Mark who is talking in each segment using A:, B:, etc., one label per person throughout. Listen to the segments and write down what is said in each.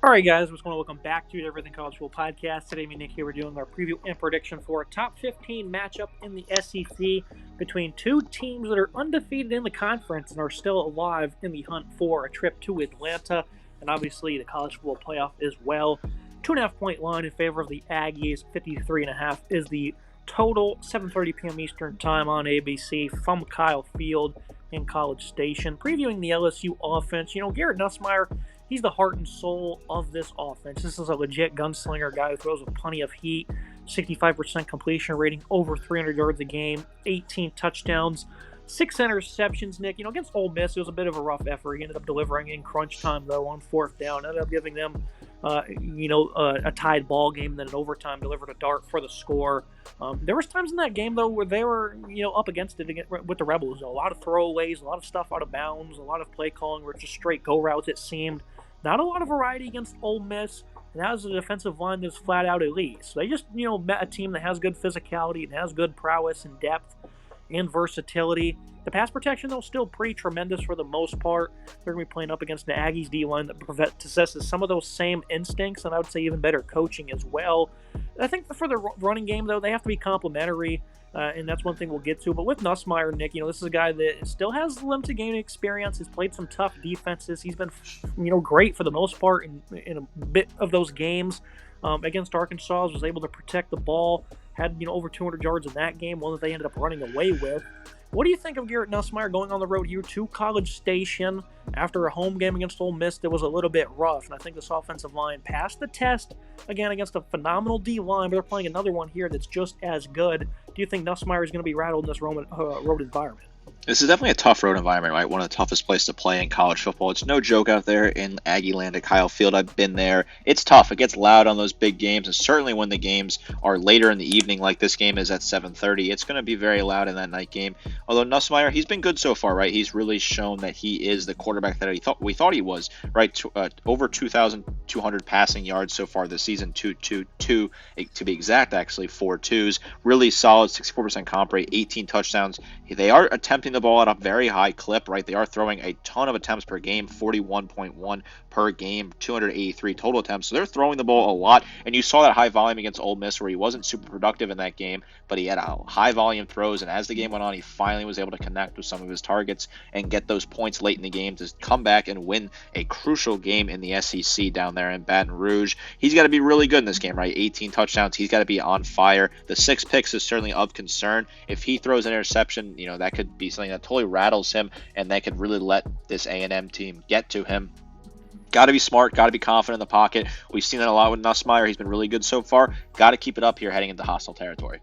A: All right, guys, we just want to welcome back to the Everything College Football Podcast. Today, me and Nick here, we're doing our preview and prediction for a top 15 matchup in the SEC between two teams that are undefeated in the conference and are still alive in the hunt for a trip to Atlanta, and obviously the college football playoff as well. 2.5-point line in favor of the Aggies. 53.5 is the total. 7:30 p.m. Eastern Time on ABC from Kyle Field in College Station. Previewing the LSU offense, Garrett Nussmeier, he's the heart and soul of this offense. This is a legit gunslinger guy who throws with plenty of heat, 65% completion rating, over 300 yards a game, 18 touchdowns, 6 interceptions. Nick, against Ole Miss, it was a bit of a rough effort. He ended up delivering in crunch time, though, on fourth down. Ended up giving them, a tied ball game, then in overtime delivered a dart for the score. There was times in that game, though, where they were, up against it with the Rebels. A lot of throwaways, a lot of stuff out of bounds, a lot of play calling where it's just straight go routes, it seemed. Not a lot of variety against Ole Miss, and that was a defensive line that's flat out elite. So they just, met a team that has good physicality and has good prowess and depth and versatility. The pass protection, though, still pretty tremendous for the most part. They're going to be playing up against the Aggies D-line that possesses some of those same instincts, and I would say even better coaching as well. I think for the running game, though, they have to be complementary. And that's one thing we'll get to. But with Nussmeier, Nick, this is a guy that still has limited game experience. He's played some tough defenses. He's been, great for the most part in a bit of those games. Against Arkansas, was able to protect the ball. Had, over 200 yards in that game, one that they ended up running away with. What do you think of Garrett Nussmeier going on the road here to College Station after a home game against Ole Miss that was a little bit rough? And I think this offensive line passed the test, again, against a phenomenal D-line, but they're playing another one here that's just as good. Do you think Nussmeier is going to be rattled in this road environment?
B: This is definitely a tough road environment, right? One of the toughest places to play in college football. It's no joke out there in Aggie land at Kyle Field. I've been there. It's tough. It gets loud on those big games, and certainly when the games are later in the evening, like this game is at 7:30, it's going to be very loud in that night game. Although Nussmeier, he's been good so far, right? He's really shown that he is the quarterback that we thought he was, right? Over 2,200 passing yards so far this season, 2 to be exact, actually 4 twos. Really solid, 64% comp rate, 18 touchdowns. They are attempting the ball at a very high clip, right? They are throwing a ton of attempts per game, 41.1 per game, 283 total attempts. So they're throwing the ball a lot, and you saw that high volume against Ole Miss where he wasn't super productive in that game, but he had a high volume throws, and as the game went on, he finally was able to connect with some of his targets and get those points late in the game to come back and win a crucial game in the SEC down there in Baton Rouge. He's got to be really good in this game, right? 18 touchdowns. He's got to be on fire. The 6 picks is certainly of concern. If he throws an interception, that could be something that totally rattles him, and that could really let this A&M team get to him. Got to be smart, got to be confident in the pocket. We've seen that a lot with Nussmeier. He's been really good so far. Got to keep it up here heading into hostile territory.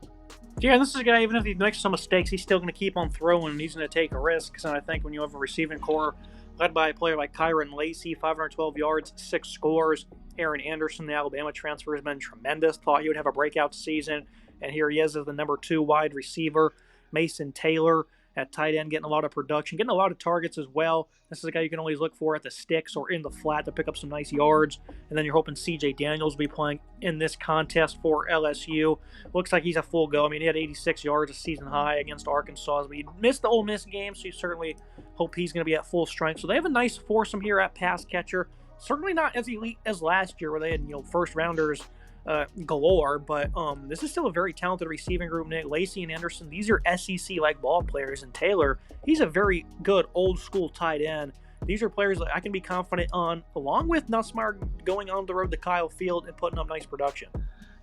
A: Yeah, this is a guy, even if he makes some mistakes, he's still going to keep on throwing, and he's going to take a risk. And I think when you have a receiving core led by a player like Kyron Lacey, 512 yards, 6 scores. Aaron Anderson, the Alabama transfer, has been tremendous. Thought he would have a breakout season, and here he is as the number 2 wide receiver. Mason Taylor at tight end, getting a lot of production, getting a lot of targets as well. This is a guy you can always look for at the sticks or in the flat to pick up some nice yards. And then you're hoping C.J. Daniels will be playing in this contest for LSU. Looks like he's a full go. I mean, he had 86 yards, a season high against Arkansas. But he missed the Ole Miss game, so you certainly hope he's going to be at full strength. So they have a nice foursome here at pass catcher. Certainly not as elite as last year where they had, first rounders galore, but this is still a very talented receiving group. Nick, Lacey and Anderson, these are SEC-like ball players, and Taylor, he's a very good old-school tight end. These are players that I can be confident on, along with Nussmeier going on the road to Kyle Field and putting up nice production.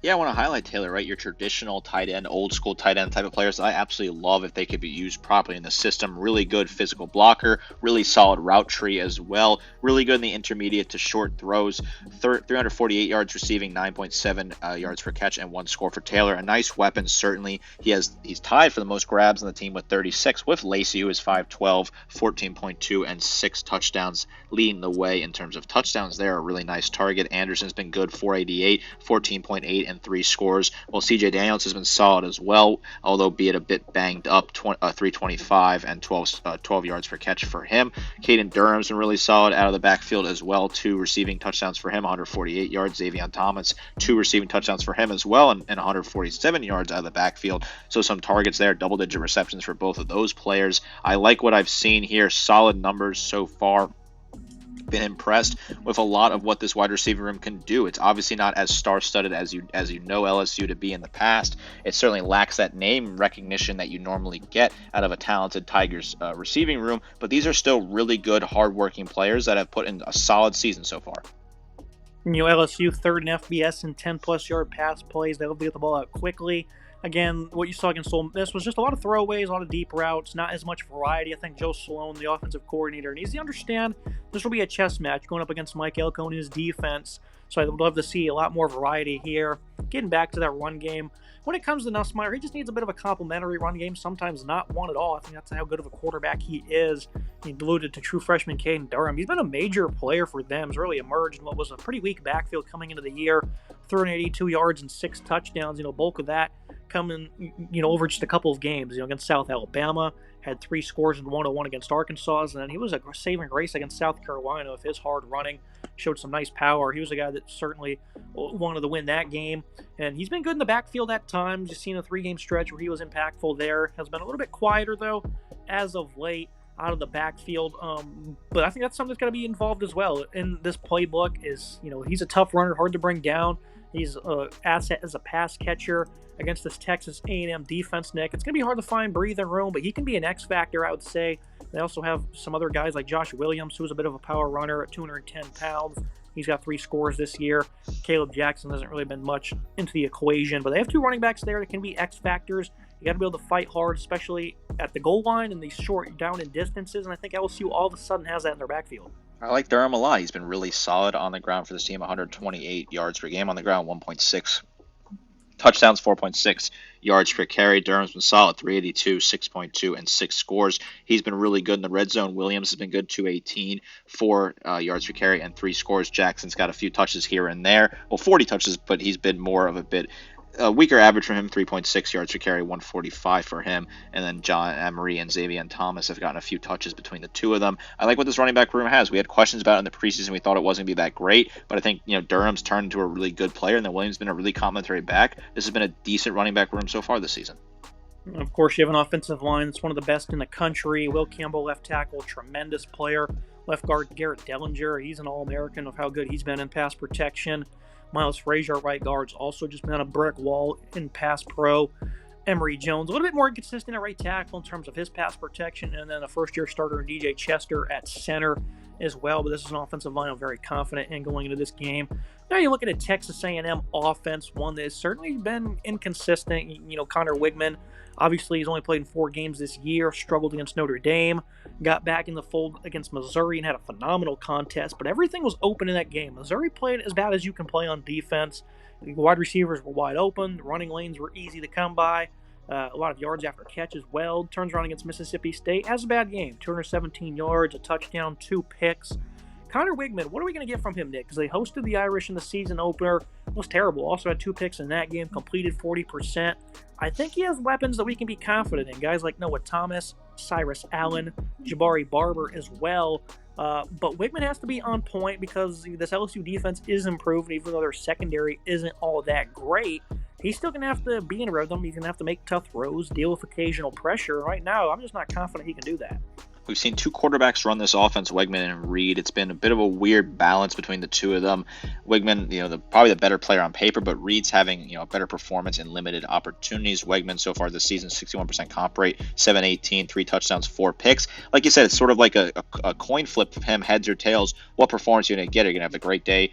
B: Yeah, I want to highlight Taylor, right? Your traditional tight end, old school tight end type of players I absolutely love if they could be used properly in the system. Really good physical blocker, really solid route tree as well. Really good in the intermediate to short throws. 348 yards receiving, 9.7 yards per catch, and 1 score for Taylor. A nice weapon, certainly. He's tied for the most grabs on the team with 36, with Lacey, who is 5'12", 14.2, and 6 touchdowns, leading the way in terms of touchdowns there. A really nice target. Anderson's been good, 488, 14.8, and 3 scores. Well, C.J. Daniels has been solid as well, although be it a bit banged up, 325 and 12 yards per catch for him. Caden Durham's been really solid out of the backfield as well. 2 receiving touchdowns for him, 148 yards. Xavier Thomas, 2 receiving touchdowns for him as well, and 147 yards out of the backfield. So some targets there, double-digit receptions for both of those players. I like what I've seen here. Solid numbers so far. been impressed with a lot of what this wide receiver room can do. It's obviously not as star-studded as you know LSU to be in the past. It certainly lacks that name recognition that you normally get out of a talented Tigers receiving room, but these are still really good, hard-working players that have put in a solid season so far.
A: LSU third in FBS in 10-plus yard pass plays. They'll get the ball out quickly. Again, what you saw against Ole Miss was just a lot of throwaways, a lot of deep routes, not as much variety. I think Joe Sloan, the offensive coordinator, needs to understand this will be a chess match going up against Mike Elko and his defense. So I would love to see a lot more variety here. Getting back to that run game, when it comes to Nussmeier, he just needs a bit of a complimentary run game, sometimes not one at all. I think that's how good of a quarterback he is. He alluded to true freshman Caden Durham. He's been a major player for them. He's really emerged in what was a pretty weak backfield coming into the year. 382 yards and 6 touchdowns. Bulk of that coming, over just a couple of games. Against South Alabama, had 3 scores and 101 against Arkansas, and then he was a saving grace against South Carolina with his hard running. Showed some nice power. He was a guy that certainly wanted to win that game, and he's been good in the backfield at times. Just seen a 3-game stretch where he was impactful there. Has been a little bit quieter though as of late out of the backfield, but I think that's something that's got to be involved as well in this playbook. Is he's a tough runner, hard to bring down. He's an asset as a pass catcher against this Texas A&M defense, Nick. It's going to be hard to find breathing room, but he can be an X factor, I would say. They also have some other guys like Josh Williams, who's a bit of a power runner at 210 pounds. He's got 3 scores this year. Caleb Jackson hasn't really been much into the equation, but they have 2 running backs there that can be X factors. You got to be able to fight hard, especially at the goal line and these short down and distances, and I think LSU all of a sudden has that in their backfield.
B: I like Durham a lot. He's been really solid on the ground for this team, 128 yards per game on the ground, 1.6 touchdowns, 4.6 yards per carry. Durham's been solid, 382, 6.2, and 6 scores. He's been really good in the red zone. Williams has been good, 218, 4 yards per carry, and 3 scores. Jackson's got a few touches here and there. Well, 40 touches, but he's been more of a weaker average for him, 3.6 yards per carry, 145 for him. And then John Emery and Xavier Thomas have gotten a few touches between the 2 of them. I like what this running back room has. We had questions about it in the preseason. We thought it wasn't going to be that great, but I think Durham's turned into a really good player, and then Williams has been a really complimentary back. This has been a decent running back room so far this season.
A: Of course, you have an offensive line that's one of the best in the country. Will Campbell, left tackle, tremendous player. Left guard Garrett Dellinger, he's an All-American of how good he's been in pass protection. Miles Frazier, right guard's also just been on a brick wall in pass pro. Emory Jones, a little bit more inconsistent at right tackle in terms of his pass protection, and then a first-year starter in DJ Chester at center as well. But this is an offensive line I'm very confident in going into this game. Now you look at a Texas A&M offense, one that has certainly been inconsistent. Connor Wigman, obviously he's only played in 4 games this year, struggled against Notre Dame, got back in the fold against Missouri and had a phenomenal contest, but everything was open in that game. Missouri played as bad as you can play on defense. The wide receivers were wide open. The running lanes were easy to come by. A lot of yards after catch as well. Turns around against Mississippi State. Has a bad game. 217 yards, a touchdown, 2 picks. Connor Wigman, what are we going to get from him, Nick? Because they hosted the Irish in the season opener. It was terrible. Also had 2 picks in that game. Completed 40%. I think he has weapons that we can be confident in. Guys like Noah Thomas, Cyrus Allen, Jabari Barber as well. But Wigman has to be on point because this LSU defense is improved, even though their secondary isn't all that great. He's still going to have to be in rhythm. He's going to have to make tough throws, deal with occasional pressure. Right now, I'm just not confident he can do that.
B: We've seen 2 quarterbacks run this offense, Wigman and Reed. It's been a bit of a weird balance between the 2 of them. Wigman, probably the better player on paper, but Reed's having, a better performance in limited opportunities. Wigman so far this season, 61% comp rate, 718, 3 touchdowns, 4 picks. Like you said, it's sort of like a coin flip of him, heads or tails. What performance are you going to get? Are you going to have a great day?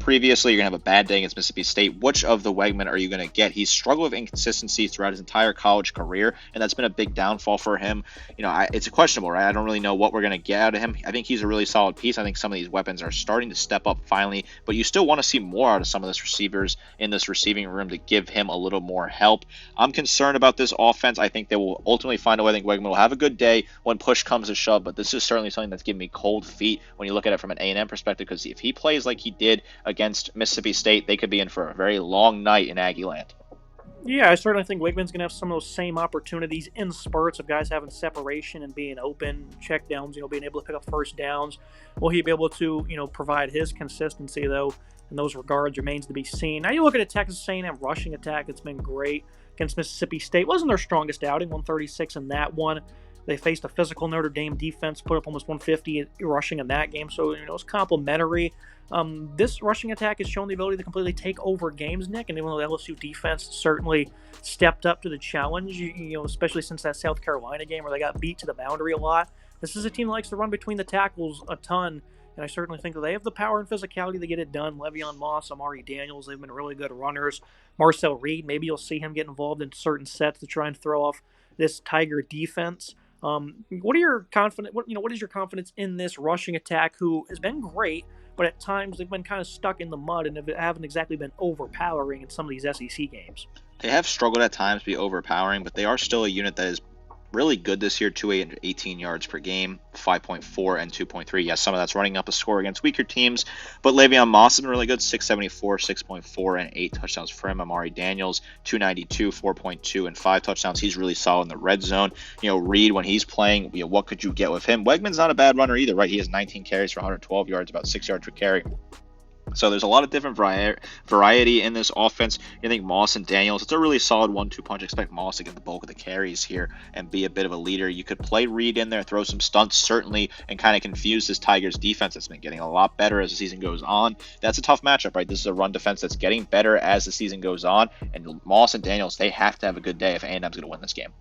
B: Previously, you're going to have a bad day against Mississippi State. Which of the Wigman are you going to get? He's struggled with inconsistency throughout his entire college career, and that's been a big downfall for him. It's questionable, right? I don't really know what we're going to get out of him. I think he's a really solid piece. I think some of these weapons are starting to step up finally, but you still want to see more out of some of these receivers in this receiving room to give him a little more help. I'm concerned about this offense. I think they will ultimately find a way. I think Wigman will have a good day when push comes to shove, but this is certainly something that's giving me cold feet when you look at it from an A&M perspective, because if he plays like he did against Mississippi State, they could be in for a very long night in Aggie land.
A: Yeah, I certainly think Wigman's going to have some of those same opportunities in spurts of guys having separation and being open, check downs, being able to pick up first downs. Will he be able to, provide his consistency, though, in those regards remains to be seen. Now you look at a Texas A&M rushing attack that's been great against Mississippi State. Wasn't their strongest outing, 136 in that one. They faced a physical Notre Dame defense, put up almost 150 rushing in that game, so it's complimentary. This rushing attack has shown the ability to completely take over games, Nick, and even though the LSU defense certainly stepped up to the challenge, especially since that South Carolina game where they got beat to the boundary a lot. This is a team that likes to run between the tackles a ton, and I certainly think that they have the power and physicality to get it done. Le'Veon Moss, Amari Daniels, they've been really good runners. Marcel Reed, maybe you'll see him get involved in certain sets to try and throw off this Tiger defense. What is your confidence in this rushing attack, who has been great, but at times they've been kind of stuck in the mud and haven't exactly been overpowering in some of these SEC games?
B: They have struggled at times to be overpowering, but they are still a unit that is really good this year, 218 yards per game, 5.4 and 2.3. Yes, some of that's running up a score against weaker teams, but Le'Veon Moss has been really good, 674, 6.4, and 8 touchdowns for him. Amari Daniels, 292, 4.2, and 5 touchdowns. He's really solid in the red zone. Reed, when he's playing, what could you get with him? Wegman's not a bad runner either, right? He has 19 carries for 112 yards, about 6 yards per carry. So there's a lot of different variety in this offense. I think Moss and Daniels, it's a really solid 1-2 punch. Expect Moss to get the bulk of the carries here and be a bit of a leader. You could play Reed in there, throw some stunts certainly, and kind of confuse this Tigers defense that's been getting a lot better as the season goes on. That's a tough matchup, right? This is a run defense that's getting better as the season goes on, and Moss and Daniels, they have to have a good day if A&M's going to win this game.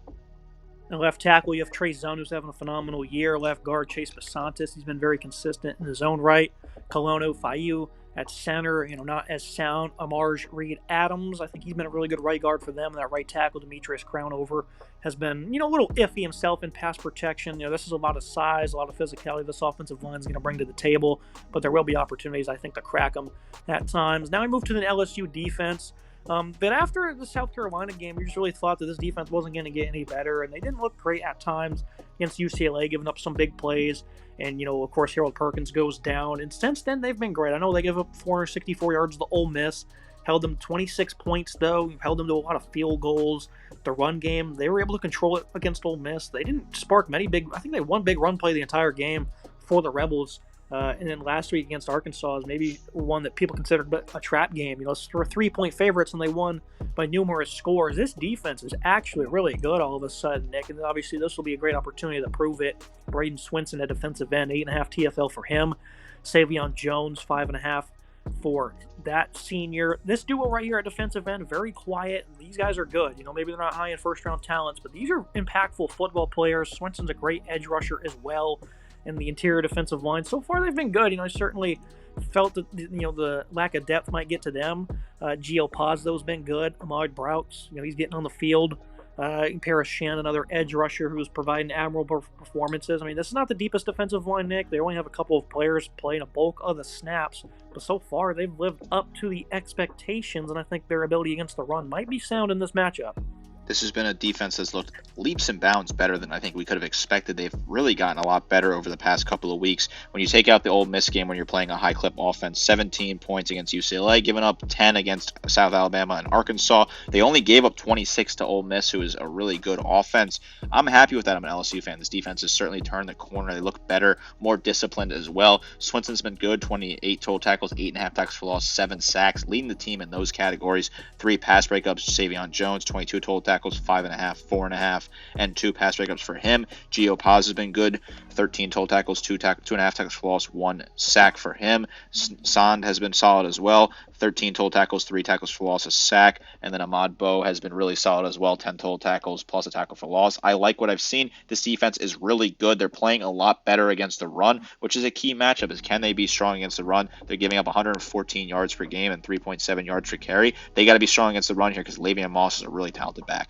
A: And left tackle, you have Trey Zone, who's having a phenomenal year. Left guard, Chase Basantis, he's been very consistent in his own right. Kolono Fayu at center, not as sound. Amarj Reed Adams, I think he's been a really good right guard for them. And that right tackle, Demetrius Crownover, has been, a little iffy himself in pass protection. This is a lot of size, a lot of physicality this offensive line is going to bring to the table, but there will be opportunities, I think, to crack them at times. Now we move to the LSU defense. But after the South Carolina game, you just really thought that this defense wasn't going to get any better, and they didn't look great at times against UCLA, giving up some big plays. And, of course, Harold Perkins goes down. And since then, they've been great. I know they give up 464 yards to Ole Miss, held them 26 points, though, held them to a lot of field goals. The run game, they were able to control it against Ole Miss. They didn't spark many I think they had one big run play the entire game for the Rebels. And then last week against Arkansas is maybe one that people considered a trap game. It's for 3-point favorites, and they won by numerous scores. This defense is actually really good all of a sudden, Nick, and obviously this will be a great opportunity to prove it. Braden Swinson at defensive end, 8.5 TFL for him. Savion Jones, 5.5 for that senior. This duo right here at defensive end, very quiet. These guys are good. Maybe they're not high in first-round talents, but these are impactful football players. Swinson's a great edge rusher as well. And the interior defensive line, so far they've been good. I certainly felt that the lack of depth might get to them. Gio Pazzo's been good. Ahmad Brooks, he's getting on the field. Paris Shan, another edge rusher who's providing admirable performances. This is not the deepest defensive line, Nick. They only have a couple of players playing a bulk of the snaps, but so far they've lived up to the expectations, and I think their ability against the run might be sound in this matchup.
B: This has been a defense that's looked leaps and bounds better than I think we could have expected. They've really gotten a lot better over the past couple of weeks. When you take out the Ole Miss game when you're playing a high-clip offense, 17 points against UCLA, giving up 10 against South Alabama and Arkansas. They only gave up 26 to Ole Miss, who is a really good offense. I'm happy with that. I'm an LSU fan. This defense has certainly turned the corner. They look better, more disciplined as well. Swinson's been good, 28 total tackles, 8.5 tackles for loss, 7 sacks, leading the team in those categories. 3 pass breakups, Savion Jones, 22 total tackles, 5.5, 4.5, and 2 pass breakups for him. Gio Paz has been good, 13 total tackles, 2.5 tackles for loss, 1 sack for him. Sand has been solid as well, 13 total tackles, 3 tackles for loss, a sack. And then Ahmad Bo has been really solid as well, 10 total tackles plus a tackle for loss. I like what I've seen. This defense is really good. They're playing a lot better against the run, which is a key matchup. Is can they be strong against the run? They're giving up 114 yards per game and 3.7 yards per carry. They got to be strong against the run here because Le'Veon Moss is a really talented back.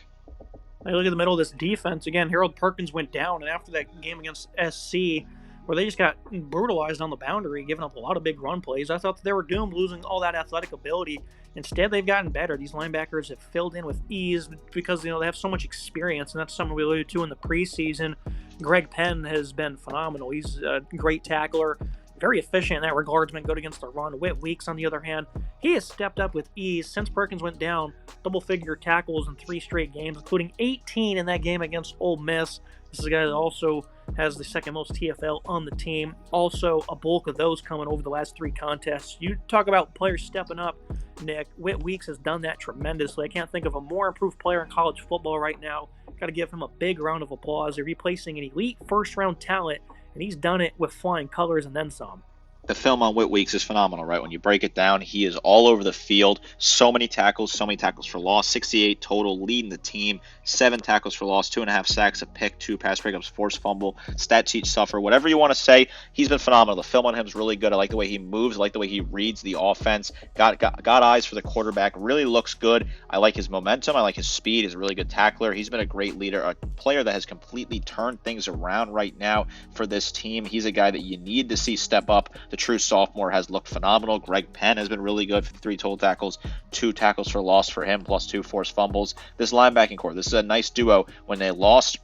A: I look at the middle of this defense. Again, Harold Perkins went down, and after that game against SC, where they just got brutalized on the boundary, giving up a lot of big run plays, I thought that they were doomed losing all that athletic ability. Instead, they've gotten better. These linebackers have filled in with ease because they have so much experience, and that's something we alluded to in the preseason. Greg Penn has been phenomenal. He's a great tackler, very efficient in that regard. Has been good against the run. Whit Weeks, on the other hand, he has stepped up with ease since Perkins went down. Double-figure tackles in 3 straight games, including 18 in that game against Ole Miss. This is a guy that also has the second most TFL on the team. Also, a bulk of those coming over the last 3 contests. You talk about players stepping up, Nick. Whit Weeks has done that tremendously. I can't think of a more improved player in college football right now. Got to give him a big round of applause. They're replacing an elite first-round talent, and he's done it with flying colors and then some.
B: The film on Whit Weeks is phenomenal, right? When you break it down, he is all over the field. So many tackles for loss, 68 total, leading the team, 7 tackles for loss, 2.5 sacks, a pick, 2 pass breakups, forced fumble, stat sheet suffer, whatever you want to say. He's been phenomenal. The film on him is really good. I like the way he moves. I like the way he reads the offense. Got eyes for the quarterback. Really looks good. I like his momentum. I like his speed. He's a really good tackler. He's been a great leader, a player that has completely turned things around right now for this team. He's a guy that you need to see step up. The true sophomore has looked phenomenal. Greg Penn has been really good for 3 total tackles, 2 tackles for loss for him, plus 2 forced fumbles. This linebacking core, this is a nice duo. When they lost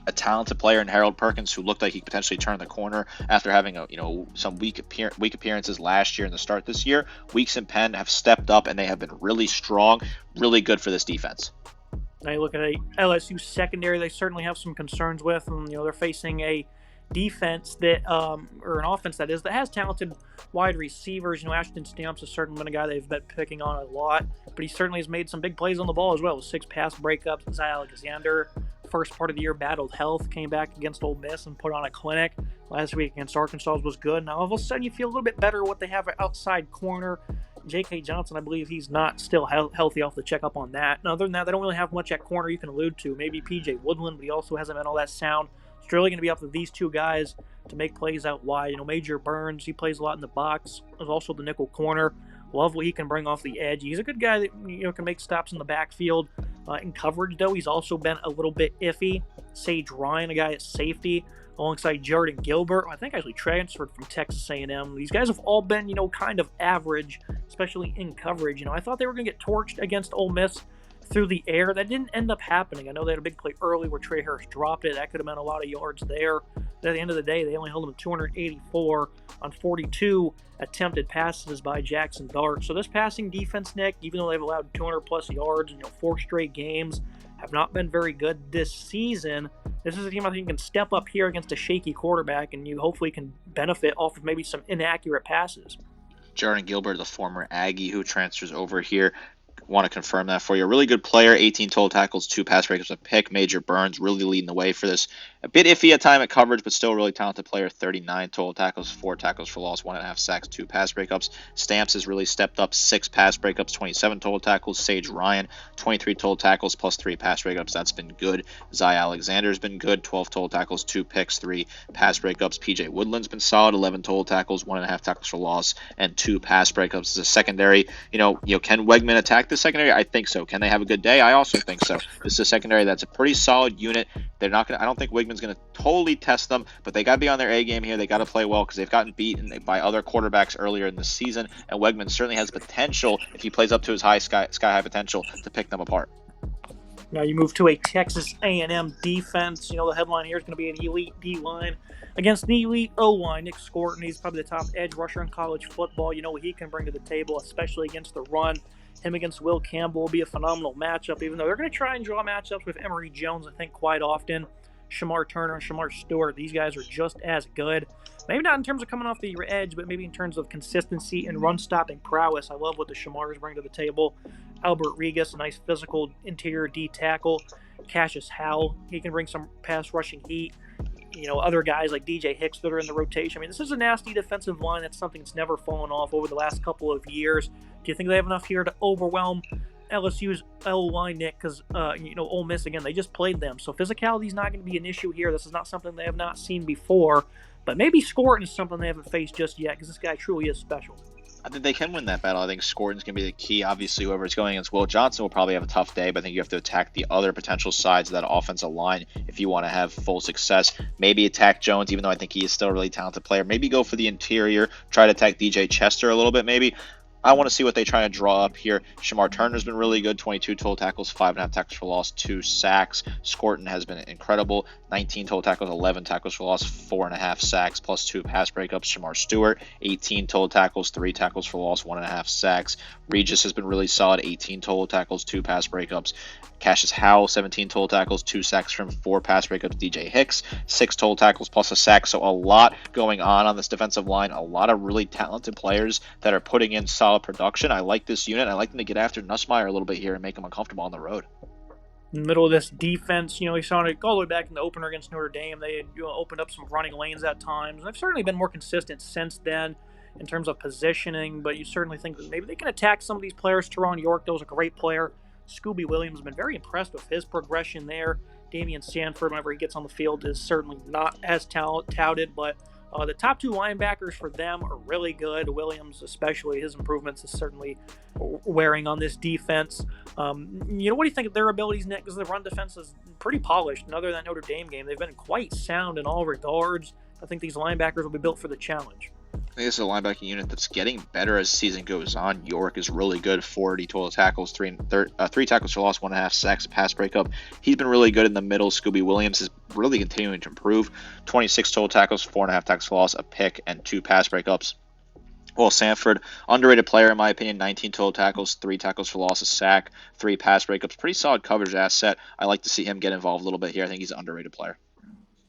B: a talented player in Harold Perkins who looked like he could potentially turn the corner after having some weak appearances last year and the start this year, Weeks and Penn have stepped up and they have been really strong, really good for this defense.
A: Now you look at a LSU secondary, they certainly have some concerns with, and they're facing a defense that, or an offense that has talented wide receivers. Ashton Stamps has certainly been a guy they've been picking on a lot, but he certainly has made some big plays on the ball as well. 6 pass breakups. Zay Alexander, first part of the year, battled health, came back against Ole Miss and put on a clinic. Last week against Arkansas was good. Now all of a sudden you feel a little bit better what they have at outside corner. J.K. Johnson, I believe he's not still healthy. I'll have to check up on that. And other than that, they don't really have much at corner you can allude to. Maybe P.J. Woodland, but he also hasn't been all that sound. It's really going to be up to these 2 guys to make plays out wide. Major Burns, he plays a lot in the box. There's also the nickel corner. Love what he can bring off the edge. He's a good guy that can make stops in the backfield. In coverage, though, he's also been a little bit iffy. Sage Ryan, a guy at safety, alongside Jordan Gilbert, who I think actually transferred from Texas A&M. These guys have all been, kind of average, especially in coverage. I thought they were going to get torched against Ole Miss through the air. That didn't end up happening. I know they had a big play early where Trey Harris dropped it. That could have meant a lot of yards there. But at the end of the day, they only held him to 284 on 42 attempted passes by Jackson Dart. So this passing defense, Nick, even though they've allowed 200-plus yards in 4 straight games, have not been very good this season. This is a team I think can step up here against a shaky quarterback, and you hopefully can benefit off of maybe some inaccurate passes.
B: Jordan Gilbert, the former Aggie who transfers over here, want to confirm that for you. A really good player, 18 total tackles, 2 pass breakups, a pick. Major Burns really leading the way for this. A bit iffy at time at coverage, but still a really talented player. 39 total tackles, 4 tackles for loss, 1.5 sacks, 2 pass breakups. Stamps has really stepped up, 6 pass breakups, 27 total tackles. Sage Ryan, 23 total tackles, plus 3 pass breakups. That's been good. Zay Alexander's been good, 12 total tackles, 2 picks, 3 pass breakups. P.J. Woodland's been solid, 11 total tackles, 1.5 tackles for loss, and 2 pass breakups. As a secondary, can Wegman attack the secondary? I think so. Can they have a good day? I also think so. This is a secondary that's a pretty solid unit. They're not going to, I don't think Wigman's going to totally test them, but they got to be on their A game here. They got to play well because they've gotten beaten by other quarterbacks earlier in the season, and Wegman certainly has potential, if he plays up to his sky-high potential, to pick them apart.
A: Now you move to a Texas A&M defense. The headline here is going to be an elite D-line against the elite O-line. Nick Scorton, he's probably the top edge rusher in college football. What he can bring to the table, especially against the run. Him against Will Campbell will be a phenomenal matchup, even though they're going to try and draw matchups with Emory Jones, I think, quite often. Shamar Turner and Shamar Stewart, these guys are just as good. Maybe not in terms of coming off the edge, but maybe in terms of consistency and run-stopping prowess. I love what the Shamars bring to the table. Albert Regas, a nice physical interior D tackle. Cassius Howell, he can bring some pass rushing heat. Other guys like DJ Hicks that are in the rotation. This is a nasty defensive line. That's something that's never fallen off over the last couple of years. Do you think they have enough here to overwhelm LSU's O-line, Nick? Because, Ole Miss, again, they just played them. So physicality is not going to be an issue here. This is not something they have not seen before. But maybe Scorton is something they haven't faced just yet because this guy truly is special.
B: I think they can win that battle. I think Scorton's going to be the key. Obviously, whoever's going against Will Johnson will probably have a tough day, but I think you have to attack the other potential sides of that offensive line if you want to have full success. Maybe attack Jones, even though I think he is still a really talented player. Maybe go for the interior, try to attack DJ Chester a little bit maybe. I want to see what they try to draw up here. Shamar Turner's been really good, 22 total tackles, 5.5 tackles for loss, 2 sacks. Scorton has been incredible, 19 total tackles, 11 tackles for loss, 4.5 sacks, plus 2 pass breakups. Shamar Stewart, 18 total tackles, 3 tackles for loss, 1.5 sacks. Regis has been really solid, 18 total tackles, 2 pass breakups. Cassius Howell, 17 total tackles, 2 sacks from 4 pass breakups. DJ Hicks, 6 total tackles plus a sack. So a lot going on this defensive line. A lot of really talented players that are putting in solid production. I like this unit. I like them to get after Nussmeier a little bit here and make him uncomfortable on the road.
A: in the middle of this defense. You saw it all the way back in the opener against Notre Dame. They had opened up some running lanes at times. And they've certainly been more consistent since then in terms of positioning, but you certainly think that maybe they can attack some of these players. Teron York, that was a great player. Scooby Williams has been very impressed with his progression there. Damian Sanford, whenever he gets on the field, is certainly not as touted, but the top two linebackers for them are really good. Williams, especially, his improvements is certainly wearing on this defense. What do you think of their abilities, Nick? Because the run defense is pretty polished. And other than that Notre Dame game, they've been quite sound in all regards. I think these linebackers will be built for the challenge.
B: I think this is a linebacking unit that's getting better as the season goes on. York is really good, 40 total tackles, three tackles for loss, 1.5 sacks, pass breakup. He's been really good in the middle. Scooby Williams is really continuing to improve. 26 total tackles, 4.5 tackles for loss, a pick, and 2 pass breakups. Well, Sanford, underrated player in my opinion, 19 total tackles, 3 tackles for loss, a sack, 3 pass breakups. Pretty solid coverage asset. I like to see him get involved a little bit here. I think he's an underrated player.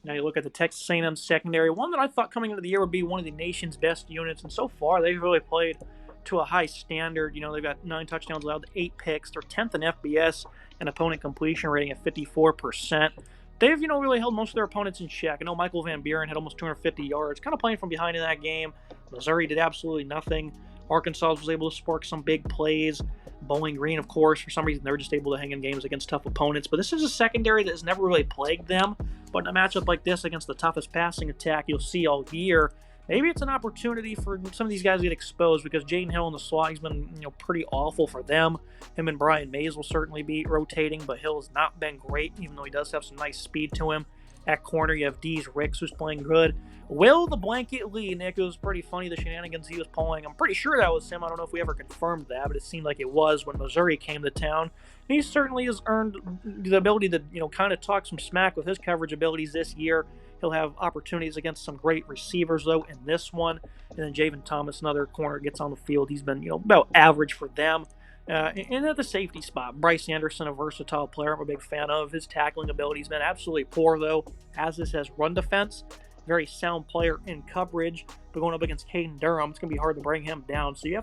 A: Now you look at the Texas A&M secondary, one that I thought coming into the year would be one of the nation's best units, and so far they've really played to a high standard. They've got 9 touchdowns allowed, 8 picks. They're 10th in FBS and opponent completion rating at 54%. They've, really held most of their opponents in check. I know Michael Van Buren had almost 250 yards, kind of playing from behind in that game. Missouri did absolutely nothing. Arkansas was able to spark some big plays. Bowling Green, of course, for some reason, they're just able to hang in games against tough opponents. But this is a secondary that has never really plagued them. But in a matchup like this against the toughest passing attack you'll see all year, maybe it's an opportunity for some of these guys to get exposed, because Jaden Hill in the slot, he's been pretty awful for them. Him and Brian Mays will certainly be rotating, but Hill has not been great, even though he does have some nice speed to him. At corner, you have Dees Ricks, who's playing good. Will the Blanket Lee, Nick, it was pretty funny, the shenanigans he was pulling. I'm pretty sure that was him. I don't know if we ever confirmed that, but it seemed like it was when Missouri came to town. And he certainly has earned the ability to, kind of talk some smack with his coverage abilities this year. He'll have opportunities against some great receivers, though, in this one. And then Javen Thomas, another corner, gets on the field. He's been, about average for them. And at the safety spot, Bryce Anderson, a versatile player I'm a big fan of. His tackling ability's been absolutely poor, though, as this has run defense. Very sound player in coverage, but going up against Caden Durham, it's going to be hard to bring him down. So you'll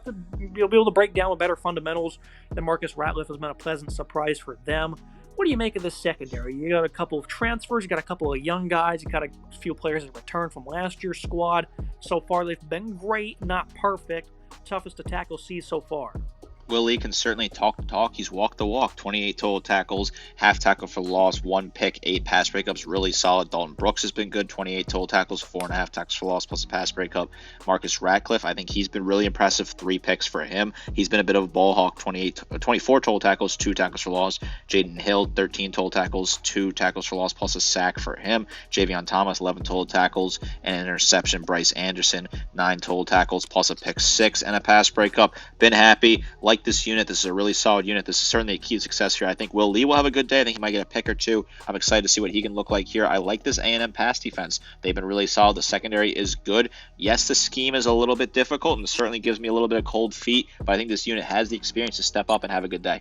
A: be able to break down with better fundamentals. And Marcus Ratliff has been a pleasant surprise for them. What do you make of this secondary? You got a couple of transfers, you got a couple of young guys, you got a few players that returned from last year's squad. So far, they've been great, not perfect. Toughest to tackle see so far.
B: Will Lee can certainly talk the talk. He's walked the walk. 28 total tackles, half tackle for loss, 1 pick, 8 pass breakups. Really solid. Dalton Brooks has been good. 28 total tackles, 4.5 tackles for loss, plus a pass breakup. Marcus Ratcliffe, I think he's been really impressive. 3 picks for him. He's been a bit of a ball hawk. 24 total tackles, 2 tackles for loss. Jaden Hill, 13 total tackles, 2 tackles for loss, plus a sack for him. Javion Thomas, 11 total tackles and an interception. Bryce Anderson, 9 total tackles, plus a pick 6 and a pass breakup. Been happy. Like this unit. This is a really solid unit. This is certainly a key to success here. I think Will Lee will have a good day. I think he might get a pick or 2. I'm excited to see what he can look like here. I like this A&M pass defense. They've been really solid. The secondary is good. Yes, the scheme is a little bit difficult and certainly gives me a little bit of cold feet, but I think this unit has the experience to step up and have a good day.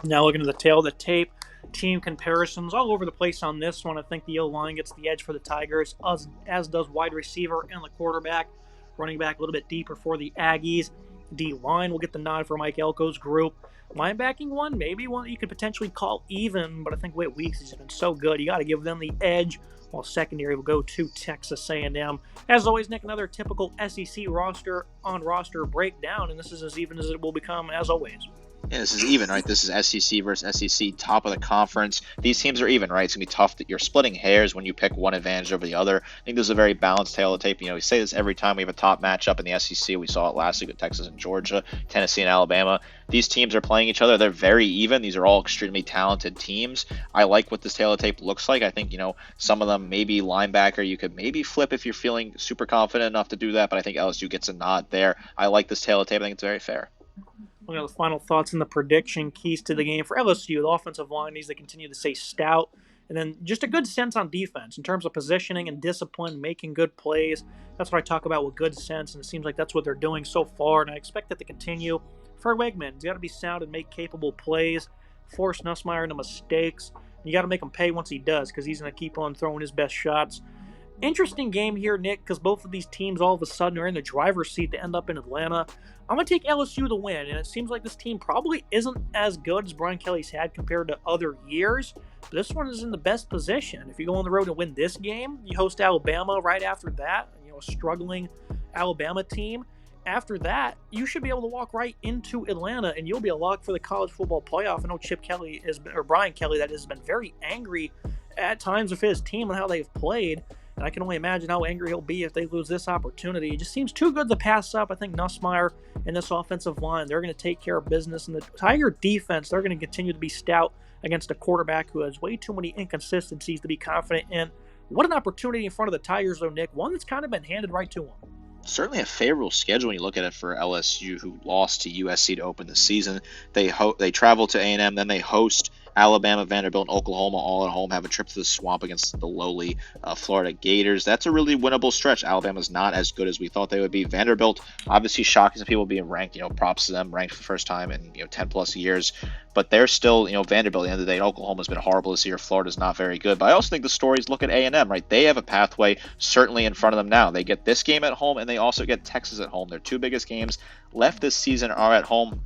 A: Now looking at the tail of the tape, team comparisons all over the place on this one. I think the O-line gets the edge for the Tigers, as does wide receiver and the quarterback. Running back a little bit deeper for the Aggies. D-line will get the nod for Mike Elko's group. Linebacking one, maybe one that you could potentially call even, but I think Whit Weeks has been so good, you got to give them the edge, while secondary will go to Texas A&M. As always, Nick, another typical SEC roster breakdown, and this is as even as it will become, as always.
B: Yeah, this is even, right? This is SEC versus SEC, top of the conference. These teams are even, right? It's going to be tough that you're splitting hairs when you pick one advantage over the other. I think this is a very balanced tail of the tape. We say this every time we have a top matchup in the SEC. We saw it last week with Texas and Georgia, Tennessee and Alabama. These teams are playing each other. They're very even. These are all extremely talented teams. I like what this tail of tape looks like. I think, some of them, maybe linebacker, you could maybe flip if you're feeling super confident enough to do that, but I think LSU gets a nod there. I like this tail of tape. I think it's very fair.
A: We'll have the final thoughts and the prediction keys to the game for LSU. The offensive line needs to continue to stay stout. And then just a good sense on defense in terms of positioning and discipline, making good plays. That's what I talk about with good sense, and it seems like that's what they're doing so far, and I expect that to continue. For Wegman, he's got to be sound and make capable plays, force Nussmeier into mistakes. You got to make him pay once he does, because he's going to keep on throwing his best shots. Interesting game here, Nick, because both of these teams all of a sudden are in the driver's seat to end up in Atlanta. I'm going to take LSU to win, and it seems like this team probably isn't as good as Brian Kelly's had compared to other years. But this one is in the best position. If you go on the road and win this game, you host Alabama right after that, a struggling Alabama team. After that, you should be able to walk right into Atlanta, and you'll be a lock for the college football playoff. I know Chip Kelly or Brian Kelly, that has been very angry at times with his team and how they've played. And I can only imagine how angry he'll be if they lose this opportunity. It just seems too good to pass up. I think Nussmeier and this offensive line, they're going to take care of business. And the Tiger defense, they're going to continue to be stout against a quarterback who has way too many inconsistencies to be confident in. What an opportunity in front of the Tigers, though, Nick. One that's kind of been handed right to them.
B: Certainly a favorable schedule when you look at it for LSU, who lost to USC to open the season. They travel to A&M, then they host Alabama, Vanderbilt, and Oklahoma all at home, have a trip to the Swamp against the lowly Florida Gators. That's a really winnable stretch. Alabama's not as good as we thought they would be. Vanderbilt, obviously shocking some people being ranked, props to them, ranked for the first time in 10 plus years. But they're still, Vanderbilt at the end of the day. Oklahoma's been horrible this year. Florida's not very good. But I also think the stories look at A&M, right? They have a pathway certainly in front of them now. They get this game at home, and they also get Texas at home. Their two biggest games left this season are at home.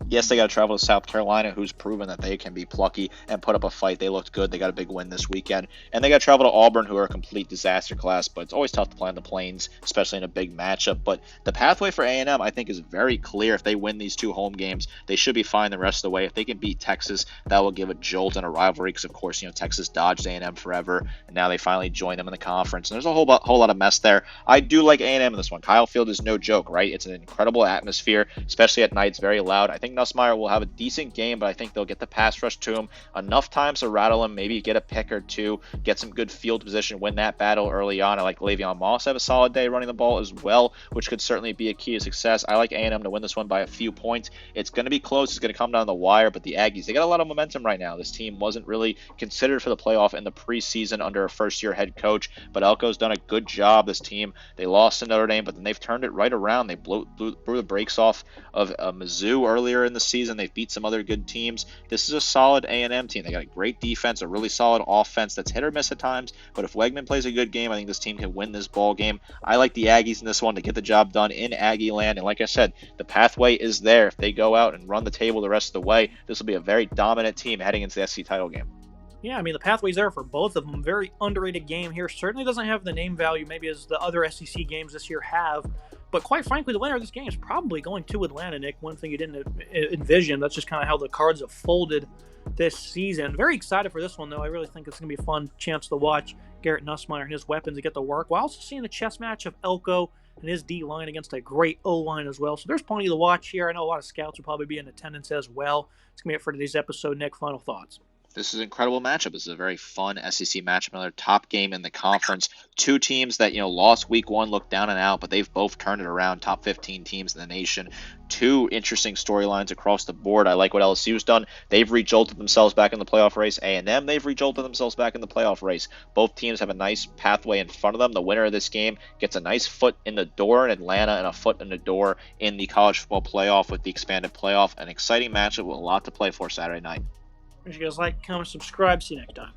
B: Yes, they got to travel to South Carolina, who's proven that they can be plucky and put up a fight. They looked good. They got a big win this weekend. And they got to travel to Auburn, who are a complete disaster class, but it's always tough to play on the Plains, especially in a big matchup. But the pathway for A&M, I think, is very clear. If they win these two home games, they should be fine the rest of the way. If they can beat Texas, that will give a jolt and a rivalry because, of course, Texas dodged A&M forever, and now they finally join them in the conference. And there's a whole lot of mess there. I do like A&M in this one. Kyle Field is no joke, right? It's an incredible atmosphere, especially at night. It's very loud. I think Nussmeier will have a decent game, but I think they'll get the pass rush to him enough times to rattle him, maybe get a pick or two, get some good field position, win that battle early on. I like Le'Veon Moss have a solid day running the ball as well, which could certainly be a key to success. I like A&M to win this one by a few points. It's going to be close. It's going to come down the wire, but the Aggies, they got a lot of momentum right now. This team wasn't really considered for the playoff in the preseason under a first-year head coach, but Elko's done a good job. This team, they lost to Notre Dame, but then they've turned it right around. They blew the brakes off of Mizzou earlier in the season. They've beat some other good teams. This is a solid A&M team. They got a great defense, a really solid offense that's hit or miss at times, but if Wegman plays a good game, I think this team can win this ball game. I like the Aggies in this one to get the job done in Aggie land, and like I said, the pathway is there. If they go out and run the table the rest of the way, this will be a very dominant team heading into the SEC title game.
A: Yeah, the pathway's there for both of them. Very underrated game here. Certainly doesn't have the name value maybe as the other SEC games this year have. But quite frankly, the winner of this game is probably going to Atlanta, Nick. One thing you didn't envision. That's just kind of how the cards have folded this season. Very excited for this one, though. I really think it's going to be a fun chance to watch Garrett Nussmeier and his weapons to get to work, while also seeing the chess match of Elko and his D-line against a great O-line as well. So there's plenty to watch here. I know a lot of scouts will probably be in attendance as well. It's going to be it for today's episode. Nick, final thoughts.
B: This is an incredible matchup. This is a very fun SEC matchup, another top game in the conference. Two teams that, lost week one, looked down and out, but they've both turned it around, top 15 teams in the nation. Two interesting storylines across the board. I like what LSU's done. They've re-jolted themselves back in the playoff race. A&M, they've re-jolted themselves back in the playoff race. Both teams have a nice pathway in front of them. The winner of this game gets a nice foot in the door in Atlanta and a foot in the door in the college football playoff with the expanded playoff. An exciting matchup with a lot to play for Saturday night.
A: Make sure you guys like, comment, subscribe. See you next time.